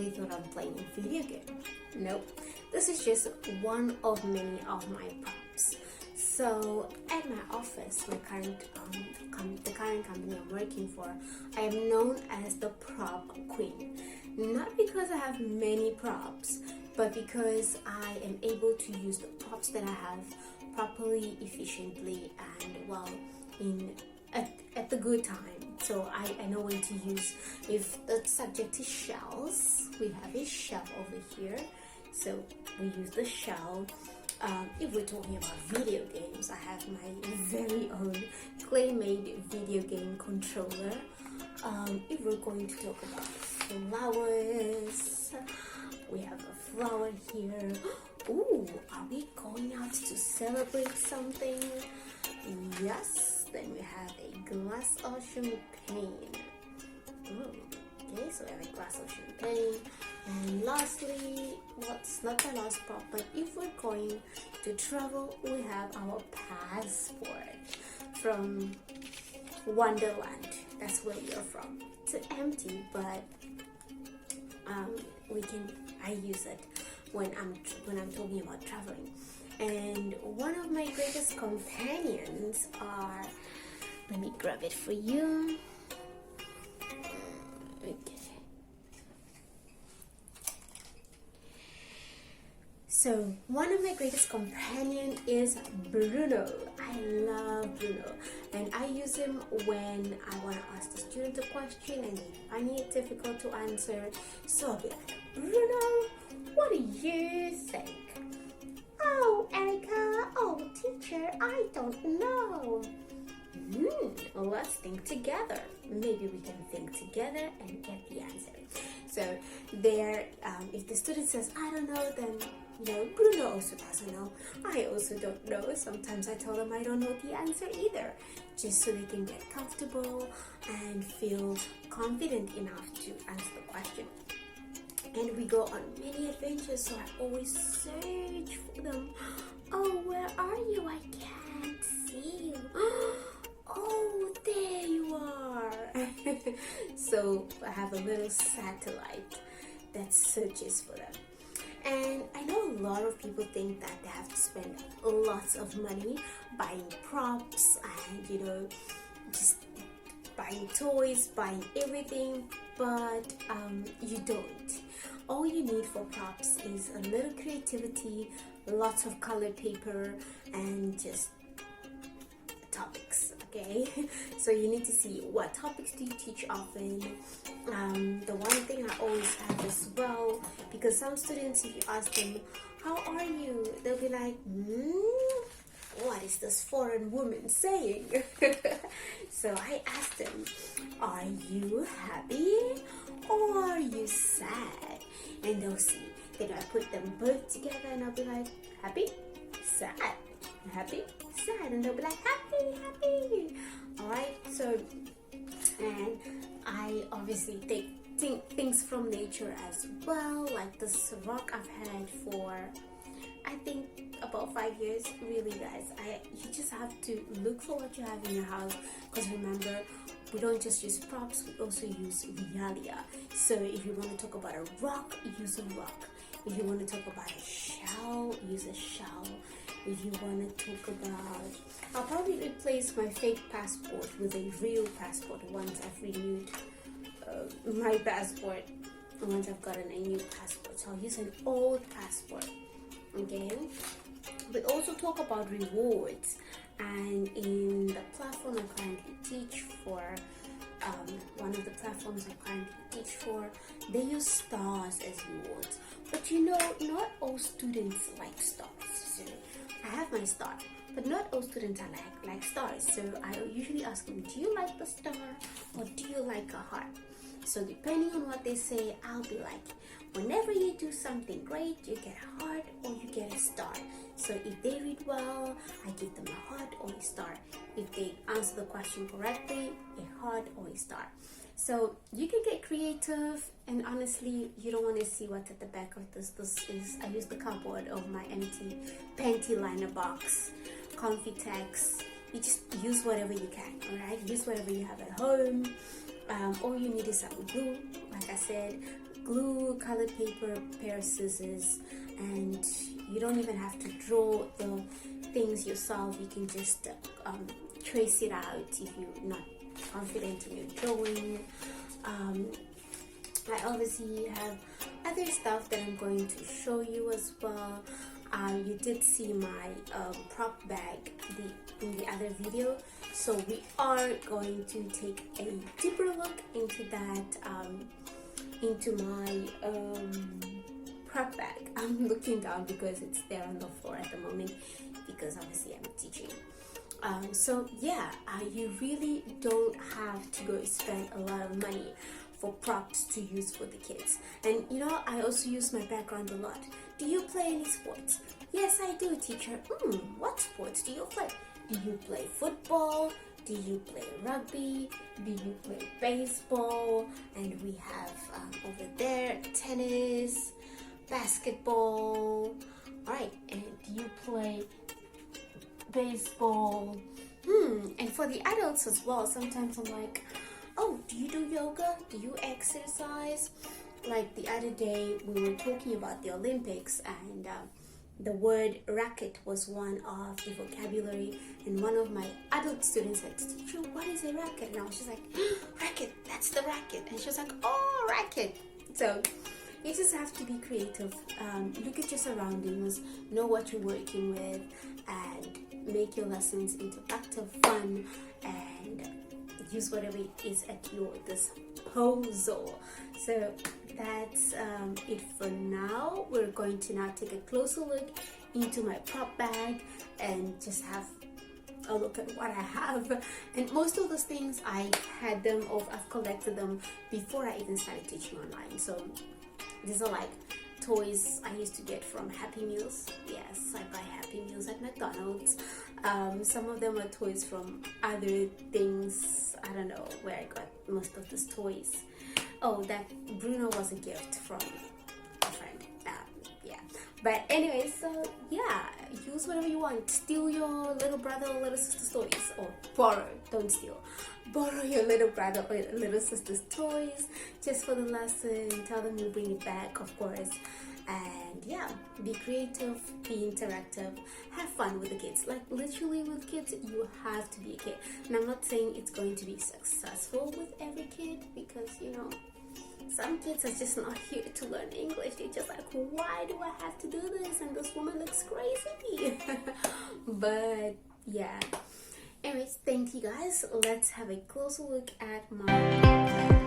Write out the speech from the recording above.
probably thought I'm playing a video game. Nope, this is just one of many of my props. So at my office, the current company I'm working for, I am known as the prop queen. Not because I have many props, but because I am able to use the props that I have properly, efficiently, and well, at the good time. So I know when to use. If the subject is shells, we have a shell over here, so we use the shell. If we're talking about video games, I have my very own clay-made video game controller. If we're going to talk about flowers, we have a flower here. Ooh, are we going out to celebrate something? Yes, then we have a glass of champagne. Okay, so we have a glass of champagne. And lastly, well, it's not the last prop, but if we're going to travel, we have our passport from Wonderland. That's where we are from. It's empty, but I use it when I'm talking about traveling. And one of my greatest companions are, let me grab it for you. Okay. So one of my greatest companion is Bruno. I love Bruno, and I use him when I want to ask the student a question and they find it difficult to answer. So I'll be like, Bruno, what do you think? Oh, Erica, oh, teacher, I don't know. Let's think together. Maybe we can think together and get the answer. So there, if the student says, I don't know, then Bruno also doesn't know. I also don't know. Sometimes I tell them I don't know the answer either, just so they can get comfortable and feel confident enough to answer the question. And we go on many adventures, so I always search for them. Oh, where are you? I can't see you. Oh, there you are. So I have a little satellite that searches for them. And I know a lot of people think that they have to spend lots of money buying props and just buying toys, buying everything, but you don't. All you need for props is a little creativity, lots of colored paper, and just topics. Okay, so you need to see what topics do you teach often. The one thing I always have as well, because some students, if you ask them, how are you? They'll be like, what is this foreign woman saying? So I ask them, are you happy or are you sad? And they'll see. Then I put them both together and I'll be like, happy, sad, happy, sad, and they'll be like, happy, happy. Alright, so, and I obviously take things from nature as well, like this rock I've had for I think about 5 years. Really, guys, you just have to look for what you have in your house, because remember, we don't just use props, we also use realia. So if you want to talk about a rock, use a rock. If you want to talk about a shell, use a shell. If you want to talk about, I'll probably replace my fake passport with a real passport once I've renewed my passport, once I've gotten a new passport. So I'll use an old passport. Okay, we also talk about rewards, and in the platform I currently teach for, one of the platforms I currently teach for, they use stars as rewards. But not all students like stars. So I have my star, but not all students are like stars. So I usually ask them, do you like the star or do you like a heart? So depending on what they say, I'll be like, whenever you do something great, you get a heart or you get a star. So if they read well, I give them a heart or a star. If they answer the question correctly, a heart or a star. So you can get creative, and honestly, you don't want to see what's at the back of this. This is, I use the cardboard of my empty panty liner box, Confitex. You just use whatever you can, alright? Use whatever you have at home. All you need is some glue. Like I said, glue, colored paper, pair of scissors, and you don't even have to draw the things yourself. You can just trace it out if you're not confident in your drawing. I obviously have other stuff that I'm going to show you as well. You did see my prop bag in the other video, so we are going to take a deeper look into that, into my prop bag. I'm looking down because it's there on the floor at the moment, because obviously I'm teaching. So yeah, you really don't have to go spend a lot of money for props to use for the kids. And you know, I also use my background a lot. Do you play any sports? Yes, I do, teacher. What sports do you play? Do you play football? Do you play rugby? Do you play baseball? And we have over there tennis, basketball. All right, and do you play baseball? And for the adults as well, sometimes I'm like, oh, do you do yoga? Do you exercise? Like the other day, we were talking about the Olympics, and the word racket was one of the vocabulary, and one of my adult students said, teacher, what is a racket? And I was just like, racket, that's the racket. And she was like, oh, racket. So you just have to be creative. Look at your surroundings, know what you're working with, and make your lessons interactive, fun, and use whatever is at your disposal. So that's it for now. We're going to now take a closer look into my prop bag and just have a look at what I have. And most of those things I had them, or I've collected them before I even started teaching online. So these are like toys I used to get from Happy Meals. Yes, I buy Happy Meals at McDonald's. Some of them are toys from other things. I don't know where I got most of these toys. Oh, that Bruno was a gift from a friend. Yeah. But anyway, so yeah, use whatever you want. Steal your little brother or little sister's toys, or borrow. Don't steal. Borrow your little brother or little sister's toys just for the lesson. Tell them you'll bring it back, of course. And yeah, be creative, be interactive, have fun with the kids. Like literally with kids, you have to be a kid. And I'm not saying it's going to be successful with every kid, because you know, some kids are just not here to learn English. They're just like, why do I have to do this? And this woman looks crazy. But yeah. Anyways, thank you guys. Let's have a closer look at my